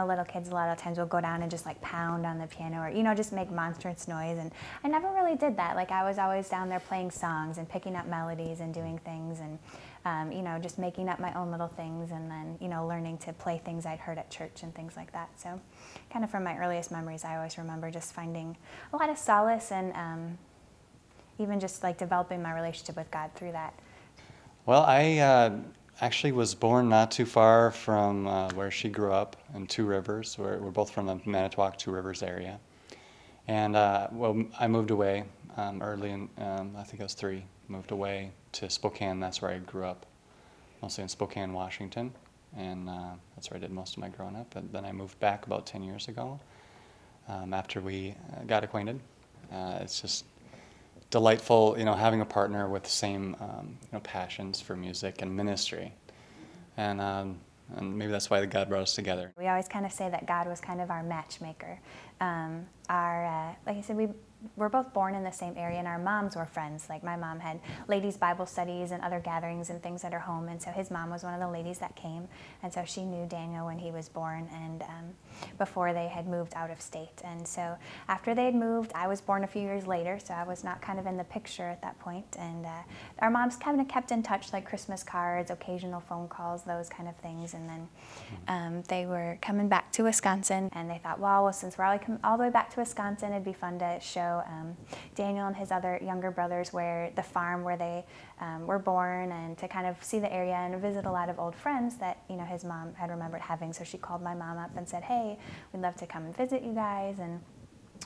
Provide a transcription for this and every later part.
little kids a lot of times will go down and just like pound on the piano or, just make monstrous noise. And I never really did that. Like I was always down there playing songs and picking up melodies and doing things and, just making up my own little things and then, learning to play things I'd heard at church and things like that. So kind of from my earliest memories, I always remember just finding a lot of solace and even just like developing my relationship with God through that. Well, I actually was born not too far from where she grew up in Two Rivers. We're both from the Manitowoc, Two Rivers area. And I moved away early, I think I was 3, moved away to Spokane. That's where I grew up, mostly in Spokane, Washington. And that's where I did most of my growing up. And then I moved back about 10 years ago after we got acquainted. It's just delightful, having a partner with the same, passions for music and ministry, and maybe that's why God brought us together. We always kind of say that God was kind of our matchmaker. Like I said, we're both born in the same area, and our moms were friends. Like my mom had ladies' Bible studies and other gatherings and things at her home, and so his mom was one of the ladies that came, and so she knew Daniel when he was born and before they had moved out of state. And so after they had moved, I was born a few years later, so I was not kind of in the picture at that point. And our moms kind of kept in touch, like Christmas cards, occasional phone calls, those kind of things. And then they were coming back to Wisconsin, and they thought, well, since we're all the way back to Wisconsin, it'd be fun to show Daniel and his other younger brothers the farm where they were born, and to kind of see the area and visit a lot of old friends that his mom had remembered having. So she called my mom up and said, hey, we'd love to come and visit you guys and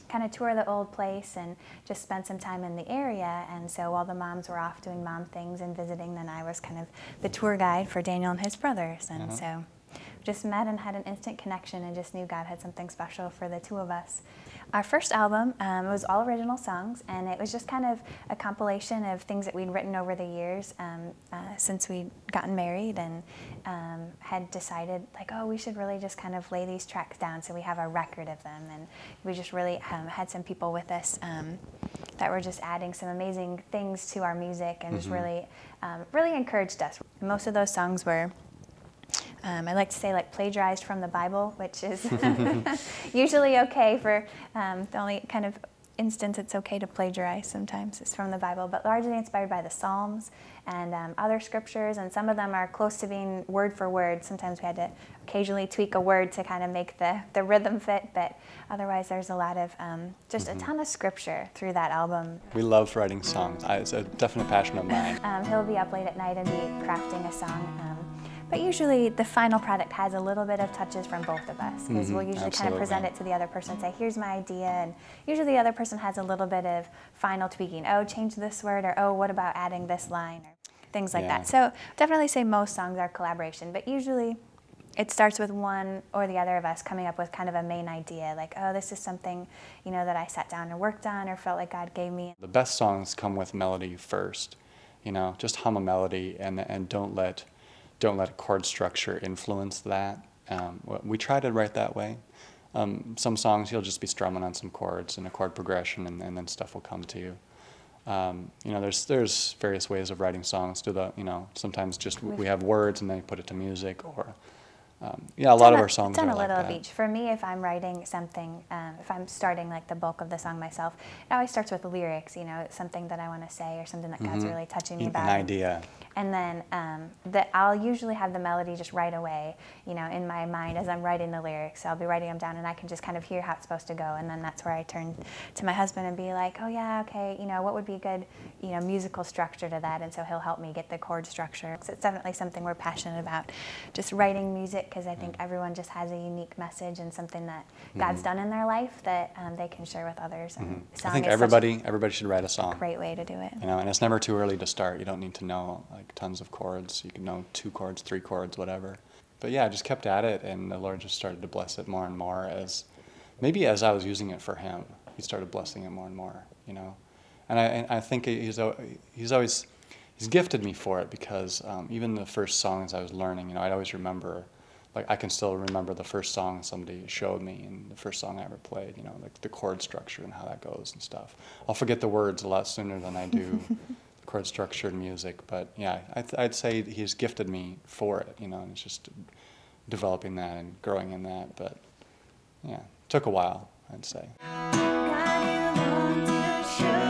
kind of tour the old place and just spend some time in the area. And so while the moms were off doing mom things and visiting, then I was kind of the tour guide for Daniel and his brothers. And so just met and had an instant connection and just knew God had something special for the two of us. Our first album was all original songs, and it was just kind of a compilation of things that we'd written over the years since we'd gotten married, and had decided like, oh, we should really just kind of lay these tracks down so we have a record of them. And we just really had some people with us that were just adding some amazing things to our music and just really encouraged us. Most of those songs were I like to say like plagiarized from the Bible, which is usually okay for the only kind of instance it's okay to plagiarize sometimes is from the Bible, but largely inspired by the Psalms and other scriptures, and some of them are close to being word for word. Sometimes we had to occasionally tweak a word to kind of make the rhythm fit, but otherwise there's a lot of just a ton of scripture through that album. We love writing songs. It's a definite passion of mine. He'll be up late at night and be crafting a song. But usually the final product has a little bit of touches from both of us, because we'll usually kind of present it to the other person and say, here's my idea, and usually the other person has a little bit of final tweaking. Oh, change this word, or oh, what about adding this line, or things like that. So definitely say most songs are collaboration, but usually it starts with one or the other of us coming up with kind of a main idea, like, oh, this is something, that I sat down and worked on or felt like God gave me. The best songs come with melody first, just hum a melody and don't let a chord structure influence that. We try to write that way. Some songs you'll just be strumming on some chords and a chord progression, and then stuff will come to you. There's various ways of writing songs. Sometimes just we have words and then you put it to music, or a lot of our songs are like that. Done a little of each. For me, if I'm writing something, if I'm starting like the bulk of the song myself, it always starts with lyrics. Something that I want to say or something that God's really touching me about. An idea. And then I'll usually have the melody just right away, in my mind as I'm writing the lyrics. So I'll be writing them down, and I can just kind of hear how it's supposed to go. And then that's where I turn to my husband and be like, oh yeah, okay, what would be a good, musical structure to that? And so he'll help me get the chord structure. So it's definitely something we're passionate about, just writing music, because I think everyone just has a unique message and something that God's done in their life that they can share with others. And I think everybody should write a song. Great way to do it. And it's never too early to start. You don't need to know like tons of chords. You can know 2 chords, 3 chords, whatever. But yeah, I just kept at it, and the Lord just started to bless it more and more as I was using it for Him. He started blessing it more and more, And I think He's gifted me for it, because even the first songs I was learning, I'd always remember, like I can still remember the first song somebody showed me, and the first song I ever played, like the chord structure and how that goes and stuff. I'll forget the words a lot sooner than I do chord structure and music, but yeah, I'd say He's gifted me for it, and it's just developing that and growing in that. But yeah, took a while, I'd say. God, you want to show